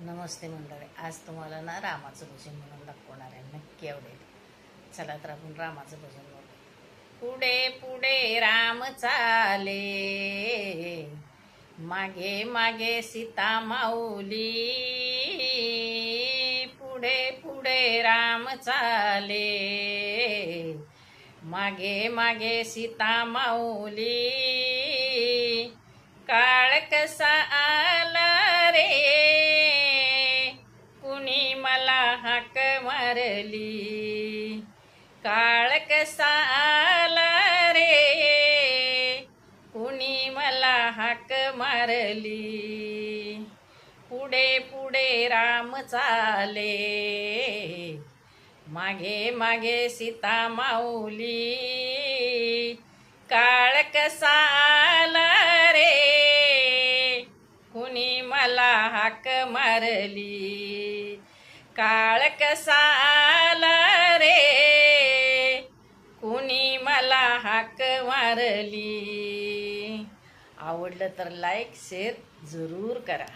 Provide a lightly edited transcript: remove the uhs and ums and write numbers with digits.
नमस्ते मंडळी. आज तुम्हाला ना रामाचं भजन म्हणून दाखवणार आहे, नक्की आवडेल. चला तर आपण रामाचं भजन म्हणू. पुढे पुढे राम चाले, मागे मागे सीता माऊली. पुढे पुढे राम चाले, मागे मागे सीता माऊली. काळ कसा आला रे, कुणी मला हाक मारली. काळ कसा आला रे, कुणी मला हाक मारली. पुढे पुढे राम चाले, मागे मागे सीता माऊली. काळ कसा आला रे, कुणी मला हाक मारली. काळ कसा आला रे, कुणी मला हाक मारली. आवडलं तर लाईक शेअर जरूर करा.